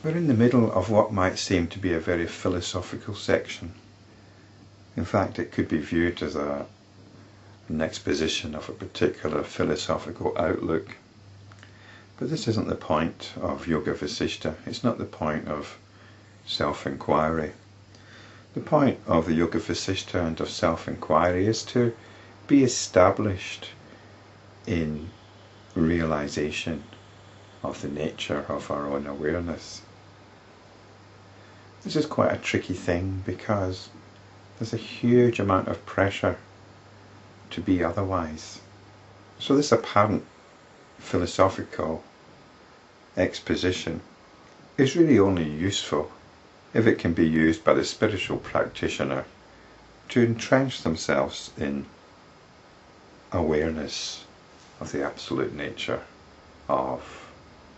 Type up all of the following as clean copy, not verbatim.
We're in the middle of what might seem to be a very philosophical section. In fact, it could be viewed as an exposition of a particular philosophical outlook. But this isn't the point of Yoga Vasistha. It's not the point of self-enquiry. The point of the Yoga Vasistha and of self-enquiry is to be established in realization of the nature of our own awareness. This is quite a tricky thing because there's a huge amount of pressure to be otherwise. So this apparent philosophical exposition is really only useful if it can be used by the spiritual practitioner to entrench themselves in awareness of the absolute nature of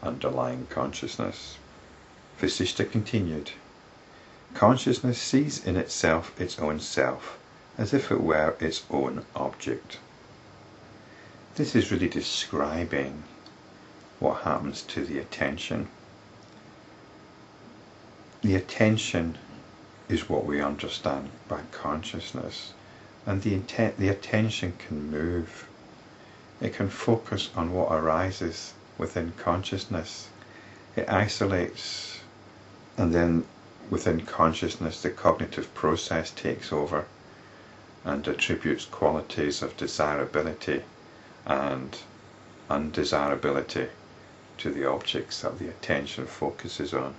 underlying consciousness. Vasishta continued, consciousness sees in itself its own self, as if it were its own object. This is really describing what happens to the attention. The attention is what we understand by consciousness, and the attention can move. It can focus on what arises within consciousness. It isolates, and then within consciousness the cognitive process takes over and attributes qualities of desirability and undesirability to the objects that the attention focuses on.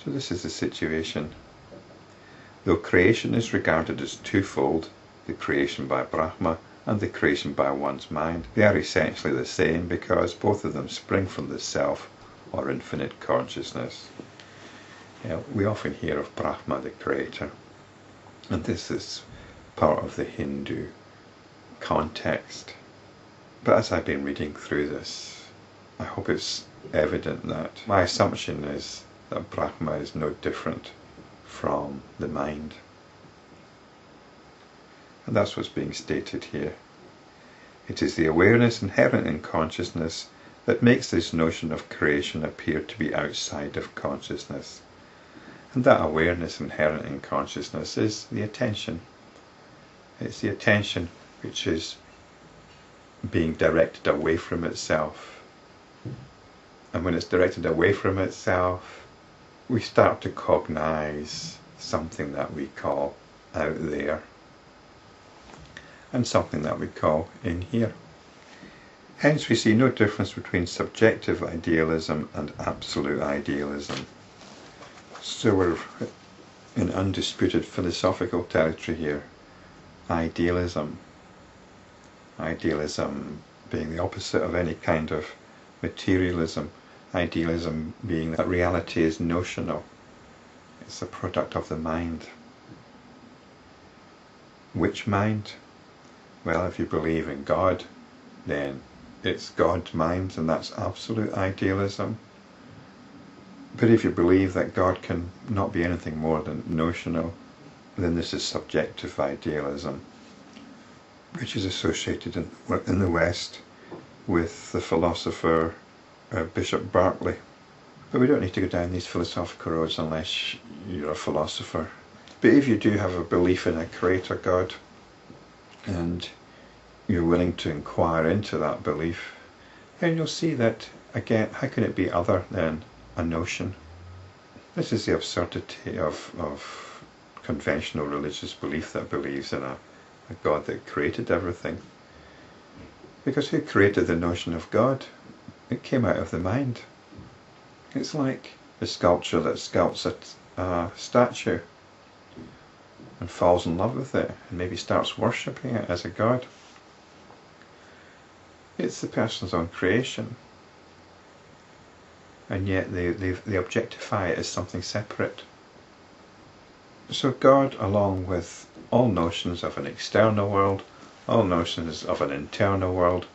So this is the situation. Though creation is regarded as twofold, the creation by Brahma and the creation by one's mind, they are essentially the same because both of them spring from the self or infinite consciousness. We often hear of Brahma, the creator, and this is part of the Hindu context. But as I've been reading through this, I hope it's evident that my assumption is that Brahma is no different from the mind. And that's what's being stated here. It is the awareness inherent in consciousness that makes this notion of creation appear to be outside of consciousness. And that awareness inherent in consciousness is the attention. It's the attention which is being directed away from itself. And when it's directed away from itself, we start to cognize something that we call out there and something that we call in here. Hence we see no difference between subjective idealism and absolute idealism. So we're in undisputed philosophical territory here. Idealism. Idealism being the opposite of any kind of materialism. Idealism being that reality is notional. It's a product of the mind. Which mind? Well, if you believe in God, then it's God's mind, and that's absolute idealism. But if you believe that God can not be anything more than notional, then this is subjective idealism, which is associated in the West with the philosopher Bishop Berkeley. But we don't need to go down these philosophical roads unless you're a philosopher. But if you do have a belief in a creator God, and you're willing to inquire into that belief, then you'll see that, again, how can it be other than a notion? This is the absurdity of conventional religious belief that believes in a God that created everything. Because who created the notion of God? It came out of the mind. It's like the sculptor that sculpts a statue and falls in love with it and maybe starts worshipping it as a god. It's the person's own creation, and yet they objectify it as something separate. So God, along with all notions of an external world, all notions of an internal world,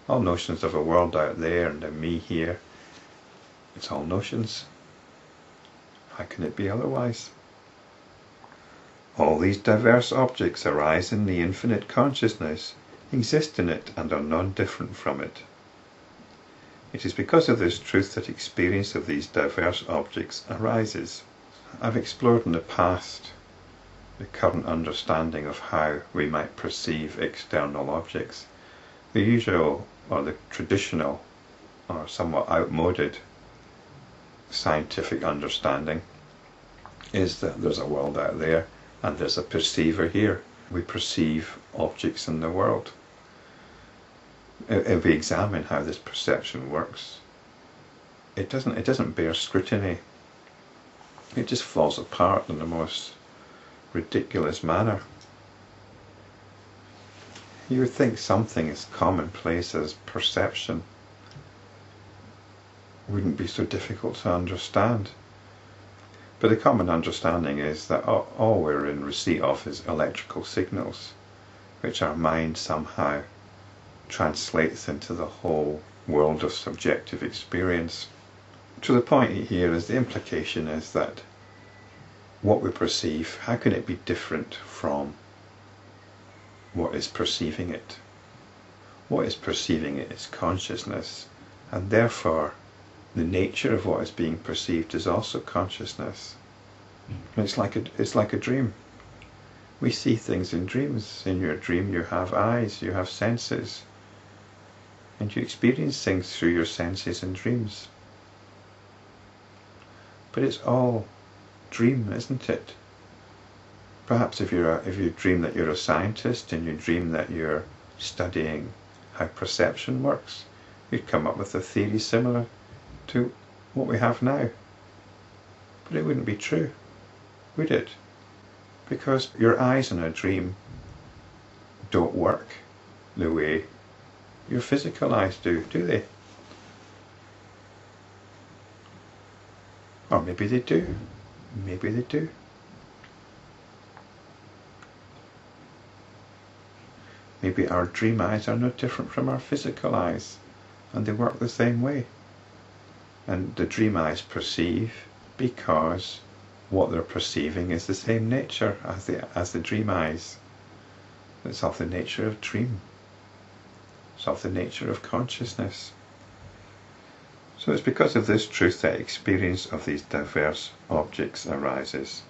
all notions of a world out there and a me here, it's all notions. How can it be otherwise? All these diverse objects arise in the infinite consciousness, exist in it, and are non-different from it. It is because of this truth that experience of these diverse objects arises. I've explored in the past the current understanding of how we might perceive external objects. The usual, or the traditional, or somewhat outmoded scientific understanding is that there's a world out there and there's a perceiver here. We perceive objects in the world. If we examine how this perception works, it doesn't bear scrutiny. It just falls apart in the most ridiculous manner. You would think something as commonplace as perception wouldn't be so difficult to understand. But the common understanding is that all we're in receipt of is electrical signals, which our mind somehow translates into the whole world of subjective experience. To the point here is the implication is that what we perceive, how can it be different from what is perceiving it? What is perceiving it is consciousness, and therefore the nature of what is being perceived is also consciousness. It's like a dream. We see things in dreams. In your dream you have eyes, you have senses, and you experience things through your senses and dreams. But it's all dream, isn't it? Perhaps if you dream that you're a scientist and you dream that you're studying how perception works, you'd come up with a theory similar to what we have now. But it wouldn't be true, would it? Because your eyes in a dream don't work the way your physical eyes do they? Or maybe they do. Maybe they do. Maybe our dream eyes are no different from our physical eyes, and they work the same way. And the dream eyes perceive because what they're perceiving is the same nature as the dream eyes. It's of the nature of dream. It's of the nature of consciousness. So it's because of this truth that experience of these diverse objects arises.